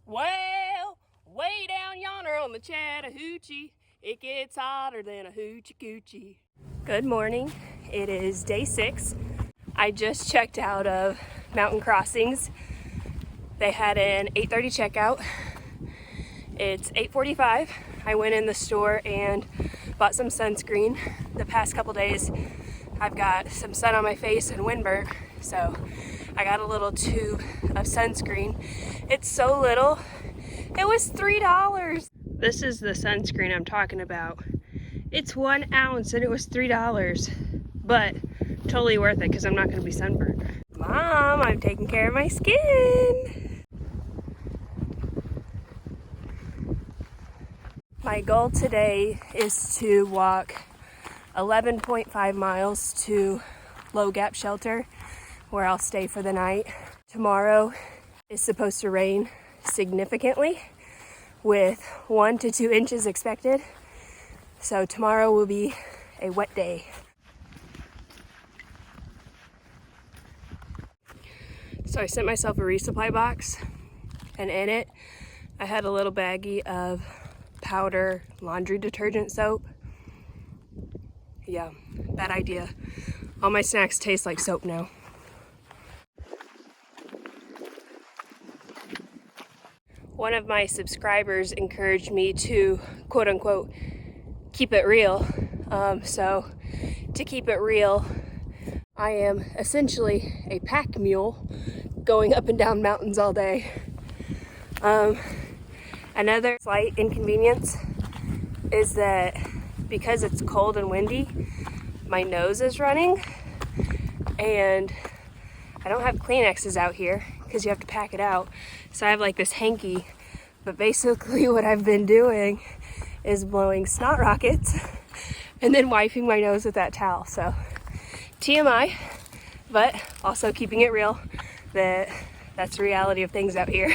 Well, way down yonder on the Chattahoochee, it gets hotter than a hoochie coochie. Good morning. It is day 6. I just checked out of Mountain Crossings. They had an 8:30 checkout. It's 8:45. I went in the store and bought some sunscreen. The past couple days I've got some sun on my face and windburn, so I got a little tube of sunscreen. It's so little. It was $3. This is the sunscreen I'm talking about. It's 1 ounce and it was $3, but totally worth it because I'm not going to be sunburned. Mom, I'm taking care of my skin. My goal today is to walk 11.5 miles to Low Gap Shelter, where I'll stay for the night. Tomorrow is supposed to rain significantly with 1 to 2 inches expected. So tomorrow will be a wet day. So I sent myself a resupply box, and in it I had a little baggie of powder laundry detergent soap. Yeah, bad idea. All my snacks taste like soap now. One of my subscribers encouraged me to, quote unquote, keep it real. So to keep it real, I am essentially a pack mule going up and down mountains all day. Another slight inconvenience is that because it's cold and windy, my nose is running, and I don't have Kleenexes out here because you have to pack it out. So I have like this hanky, but basically what I've been doing is blowing snot rockets and then wiping my nose with that towel. So TMI, but also keeping it real that that's the reality of things out here.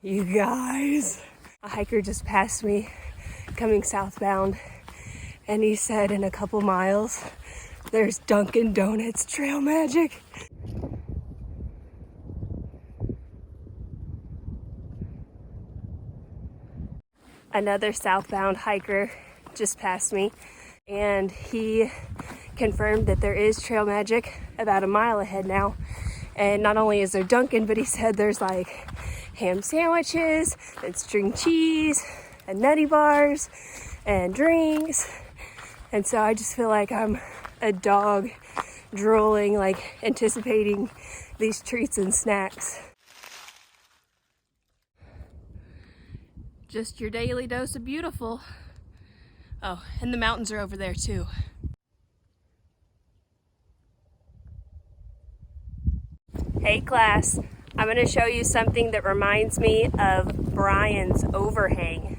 You guys, a hiker just passed me coming southbound, and he said in a couple miles there's Dunkin' Donuts trail magic. Another southbound hiker just passed me, and he confirmed that there is trail magic about a mile ahead now. And not only is there Dunkin', but he said there's like ham sandwiches and string cheese and nutty bars and drinks. And so I just feel like I'm a dog drooling, like anticipating these treats and snacks. Just your daily dose of beautiful. Oh, and the mountains are over there too. Hey class, I'm going to show you something that reminds me of Brian's overhang.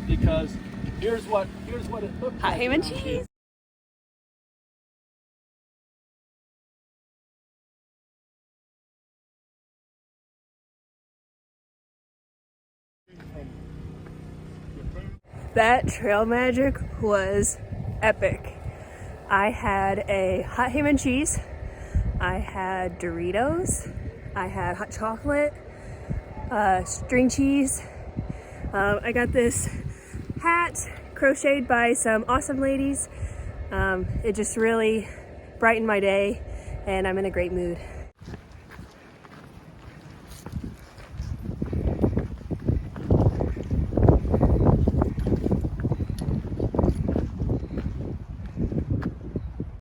Because here's what it looks like. Ham and cheese. That trail magic was epic. I had a hot ham and cheese. I had Doritos. I had hot chocolate, string cheese. I got this hat crocheted by some awesome ladies. It just really brightened my day, and I'm in a great mood.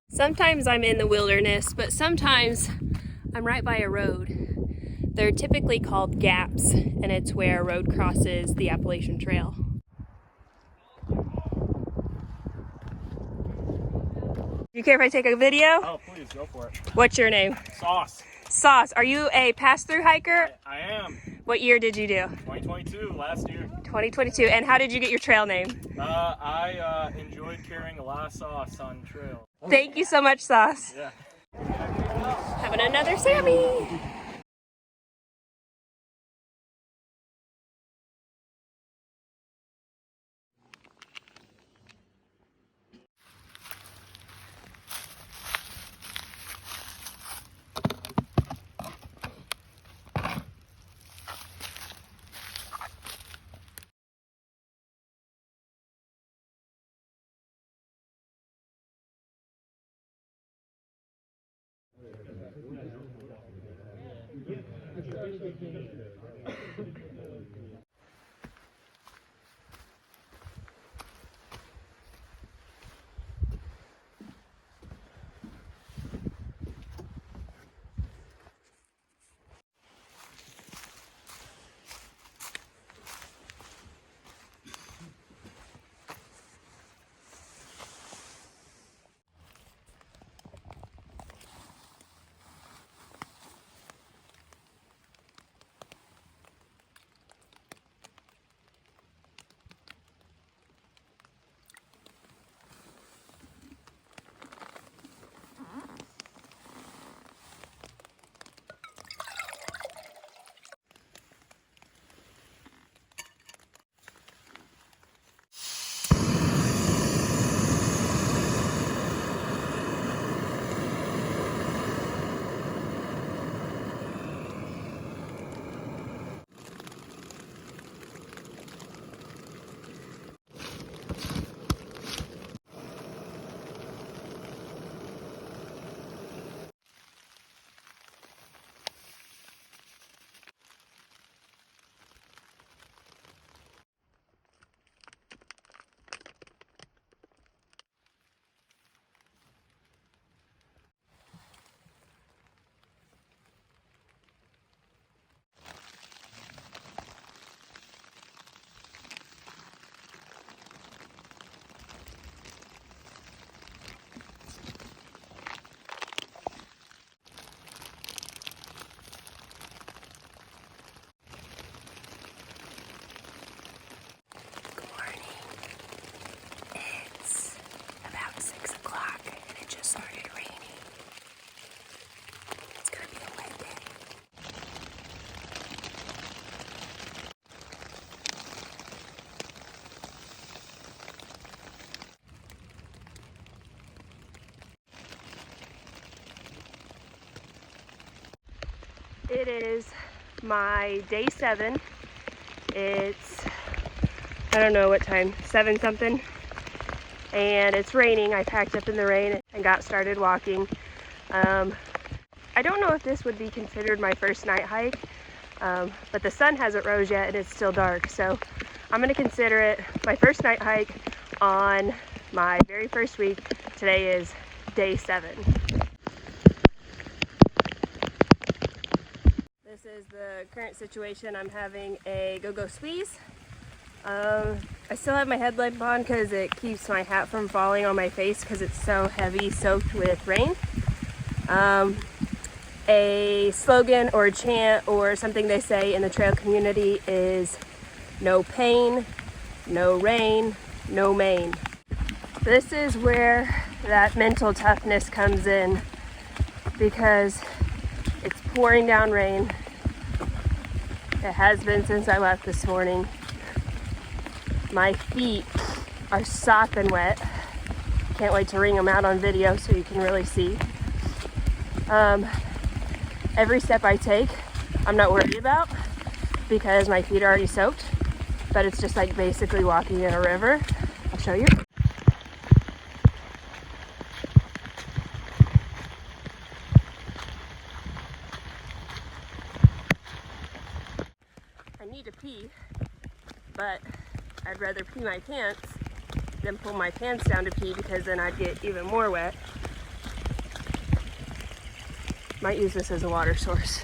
Sometimes I'm in the wilderness, but sometimes I'm right by a road. They're typically called gaps, and it's where a road crosses the Appalachian Trail. You care if I take a video? Oh, please, go for it. What's your name? Sauce. Sauce. Are you a pass-through hiker? I am. What year did you do? 2022, last year. 2022. And how did you get your trail name? I enjoyed carrying a lot of sauce on trail. Thank you so much, Sauce. Yeah. Having another Sammy. It is my day 7. It's, I don't know what time, 7 something. And it's raining. I packed up in the rain and got started walking. I don't know if this would be considered my first night hike, but the sun hasn't rose yet and it's still dark. So I'm gonna consider it my first night hike on my very first week. Today is day 7. This is the current situation. I'm having a go-go squeeze. I still have my headlamp on because it keeps my hat from falling on my face because it's so heavy, soaked with rain. A slogan or a chant or something they say in the trail community is no pain, no rain, no Maine. This is where that mental toughness comes in because it's pouring down rain. It has been since I left this morning. My feet are sopping wet. Can't wait to wring them out on video so you can really see. Every step I take, I'm not worried about because my feet are already soaked, but it's just like basically walking in a river. I'll show you. I need to pee, but I'd rather pee my pants than pull my pants down to pee because then I'd get even more wet. Might use this as a water source.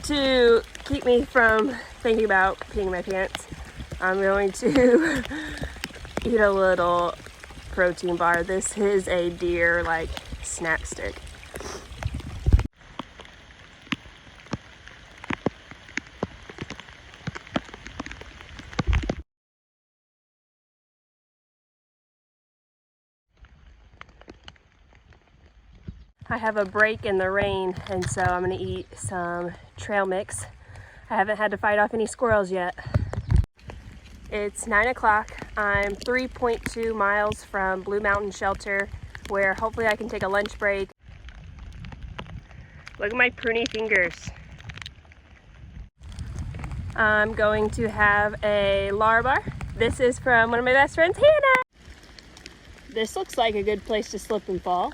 To keep me from thinking about peeing my pants, I'm going to eat a little protein bar. This is a deer like snack stick. I have a break in the rain, and so I'm gonna eat some trail mix. I haven't had to fight off any squirrels yet. It's 9 o'clock. I'm 3.2 miles from Blue Mountain Shelter, where hopefully I can take a lunch break. Look at my pruny fingers. I'm going to have a Lara bar. This is from one of my best friends, Hannah. This looks like a good place to slip and fall.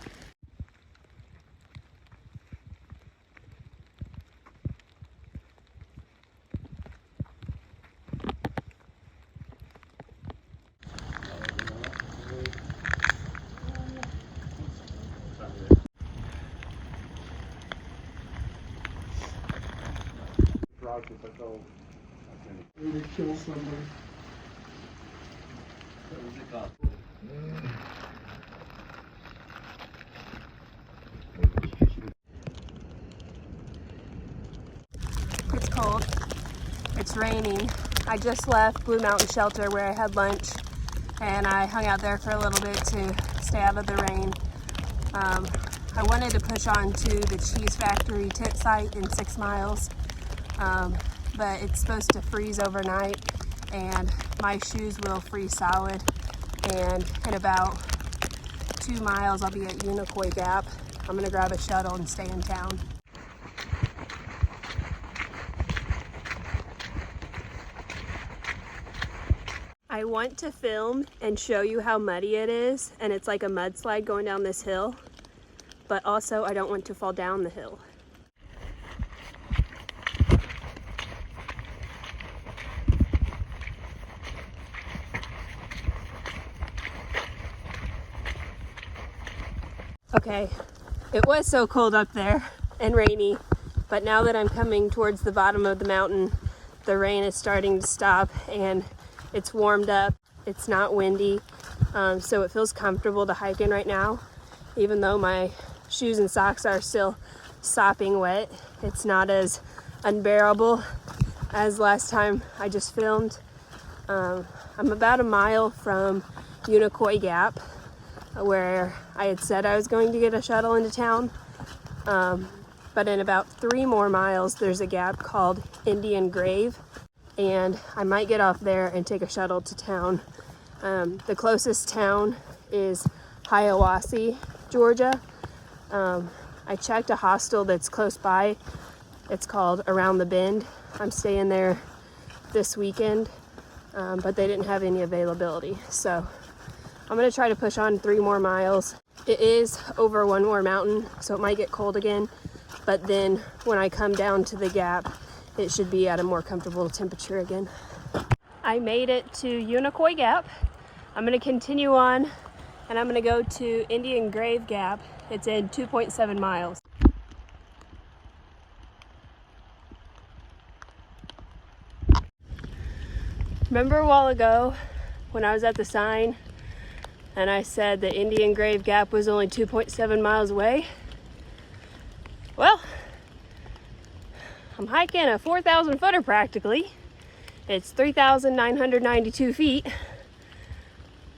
Really kill somebody. It's cold. It's raining. I just left Blue Mountain Shelter where I had lunch, and I hung out there for a little bit to stay out of the rain. I wanted to push on to the cheese factory tent site in 6 miles, but it's supposed to freeze overnight, and my shoes will freeze solid, and in about 2 miles I'll be at Unicoi Gap. I'm gonna grab a shuttle and stay in town. I want to film and show you how muddy it is, and it's like a mudslide going down this hill, but also I don't want to fall down the hill. Okay, it was so cold up there and rainy, but now that I'm coming towards the bottom of the mountain, the rain is starting to stop and it's warmed up. It's not windy, so it feels comfortable to hike in right now. Even though my shoes and socks are still sopping wet, it's not as unbearable as last time I just filmed. I'm about a mile from Unicoi Gap, where I had said I was going to get a shuttle into town. But in about 3 more miles, there's a gap called Indian Grave, and I might get off there and take a shuttle to town. The closest town is Hiawassee, Georgia. I checked a hostel that's close by. It's called Around the Bend. I'm staying there this weekend, but they didn't have any availability. So I'm gonna try to push on 3 more miles. It is over 1 more mountain, so it might get cold again, but then when I come down to the gap, it should be at a more comfortable temperature again. I made it to Unicoi Gap. I'm gonna continue on, and I'm gonna go to Indian Grave Gap. It's in 2.7 miles. Remember a while ago when I was at the sign and I said the Indian Grave Gap was only 2.7 miles away? Well, I'm hiking a 4,000 footer practically. It's 3,992 feet.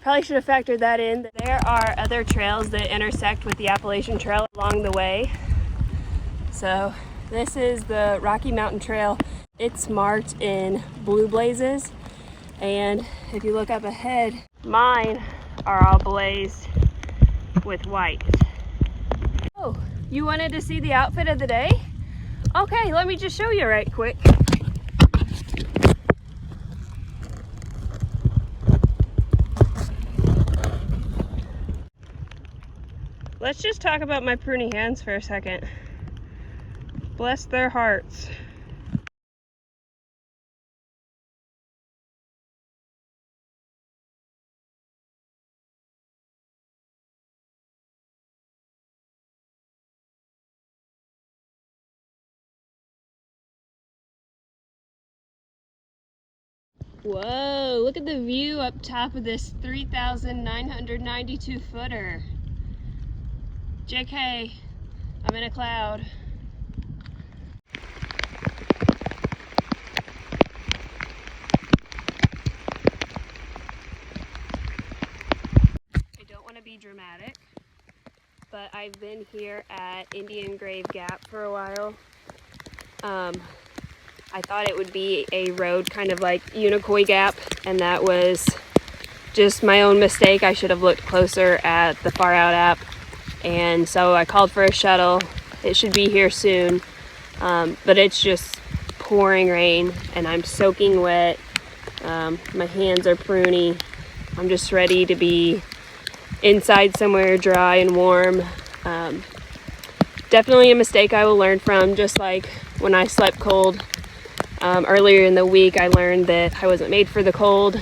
Probably should have factored that in. There are other trails that intersect with the Appalachian Trail along the way. So this is the Rocky Mountain Trail. It's marked in blue blazes, and if you look up ahead, mine are all blazed with white. Oh, you wanted to see the outfit of the day? Okay, let me just show you right quick. Let's just talk about my pruny hands for a second. Bless their hearts. Whoa, look at the view up top of this 3,992 footer. JK, I'm in a cloud. I don't want to be dramatic, but I've been here at Indian Grave Gap for a while. I thought it would be a road kind of like Unicoi Gap, and that was just my own mistake. I should have looked closer at the Far Out app, and so I called for a shuttle. It should be here soon, but it's just pouring rain and I'm soaking wet. My hands are pruny. I'm just ready to be inside somewhere dry and warm. Definitely a mistake I will learn from, just like when I slept cold. Earlier in the week, I learned that I wasn't made for the cold.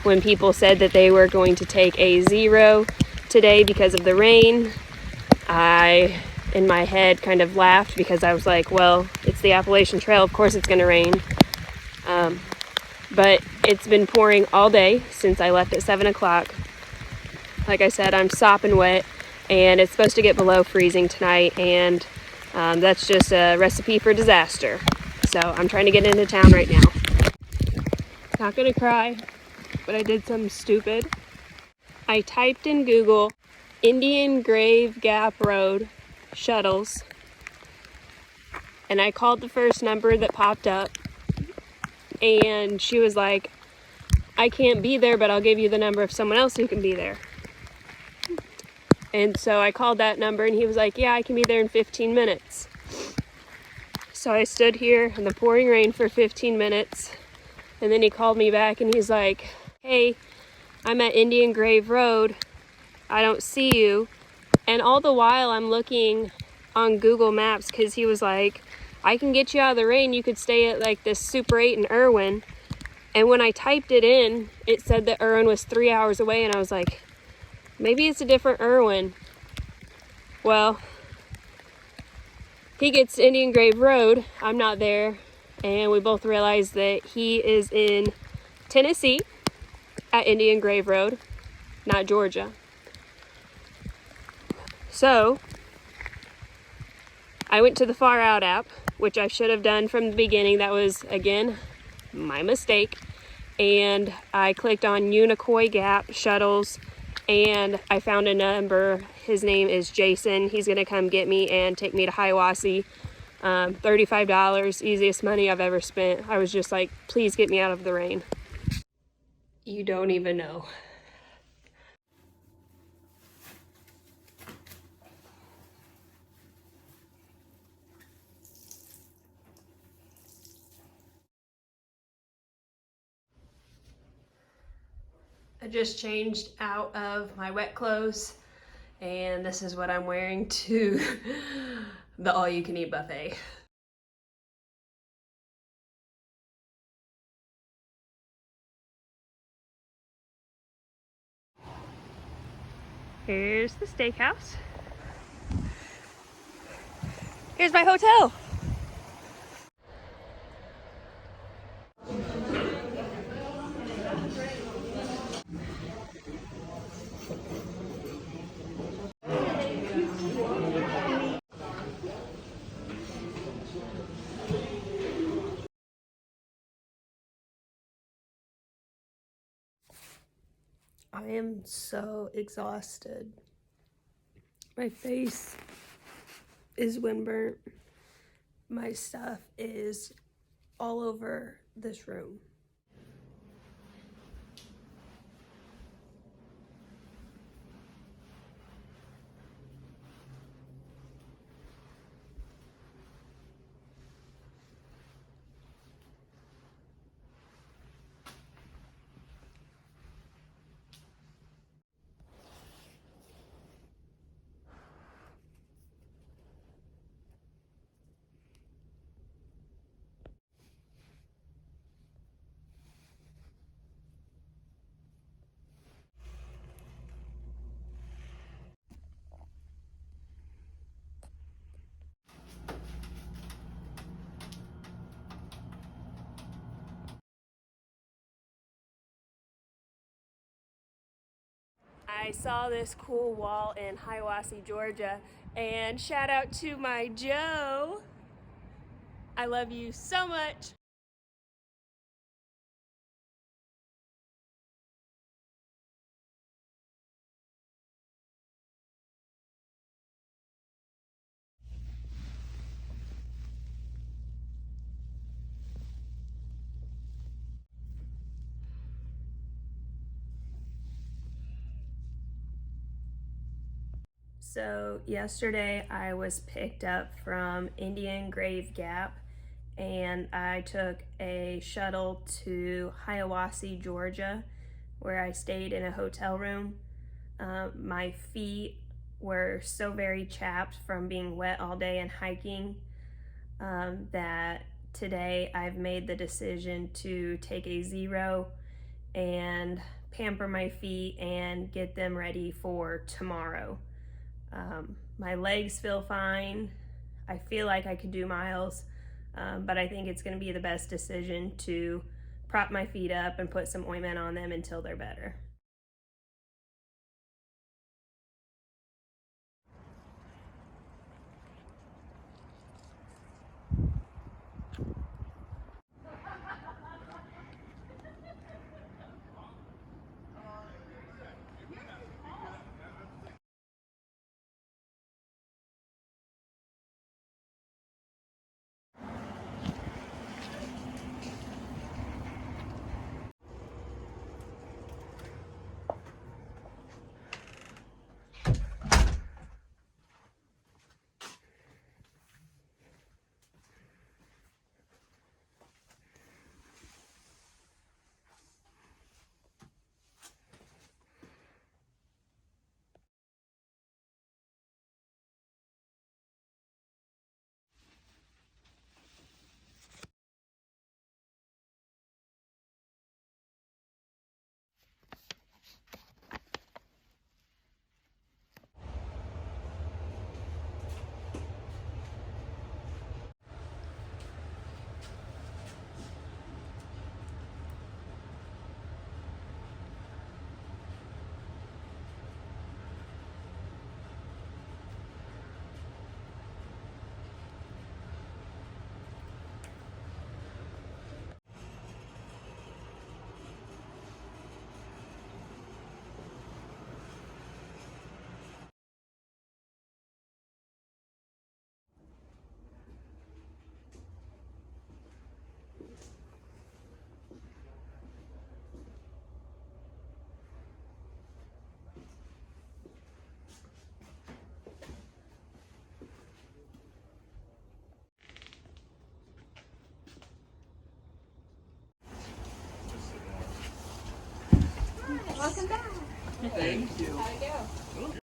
When people said that they were going to take a 0 today because of the rain, I, in my head, kind of laughed because I was like, well, it's the Appalachian Trail, of course it's going to rain. But it's been pouring all day since I left at 7 o'clock. Like I said, I'm sopping wet, and it's supposed to get below freezing tonight, and that's just a recipe for disaster. So I'm trying to get into town right now. Not gonna cry, but I did something stupid. I typed in Google Indian Grave Gap Road shuttles, and I called the first number that popped up, and she was like, I can't be there, but I'll give you the number of someone else who can be there. And so I called that number, and he was like, yeah, I can be there in 15 minutes. So I stood here in the pouring rain for 15 minutes, and then he called me back and he's like, hey, I'm at Indian Grave Road. I don't see you. And all the while I'm looking on Google Maps because he was like, I can get you out of the rain. You could stay at like this Super 8 in Irwin. And when I typed it in, it said that Irwin was 3 hours away, and I was like, maybe it's a different Irwin. Well, he gets to Indian Grave Road, I'm not there, and we both realized that he is in Tennessee at Indian Grave Road, not Georgia. So I went to the Far Out app, which I should have done from the beginning. That was, again, my mistake. And I clicked on Unicoi Gap shuttles, and I found a number. His name is Jason. He's gonna come get me and take me to Hiawassee. $35, easiest money I've ever spent. I was just like, please get me out of the rain. You don't even know. I just changed out of my wet clothes, and this is what I'm wearing to the all-you-can-eat buffet. Here's the steakhouse. Here's my hotel. I am so exhausted. My face is windburnt. My stuff is all over this room. I saw this cool wall in Hiawassee, Georgia, and shout out to my Joe. I love you so much. So yesterday I was picked up from Indian Grave Gap and I took a shuttle to Hiawassee, Georgia, where I stayed in a hotel room. My feet were so very chapped from being wet all day and hiking that today I've made the decision to take a zero and pamper my feet and get them ready for tomorrow. My legs feel fine. I feel like I could do miles, but I think it's going to be the best decision to prop my feet up and put some ointment on them until they're better. Welcome back. Thank you. How'd it go?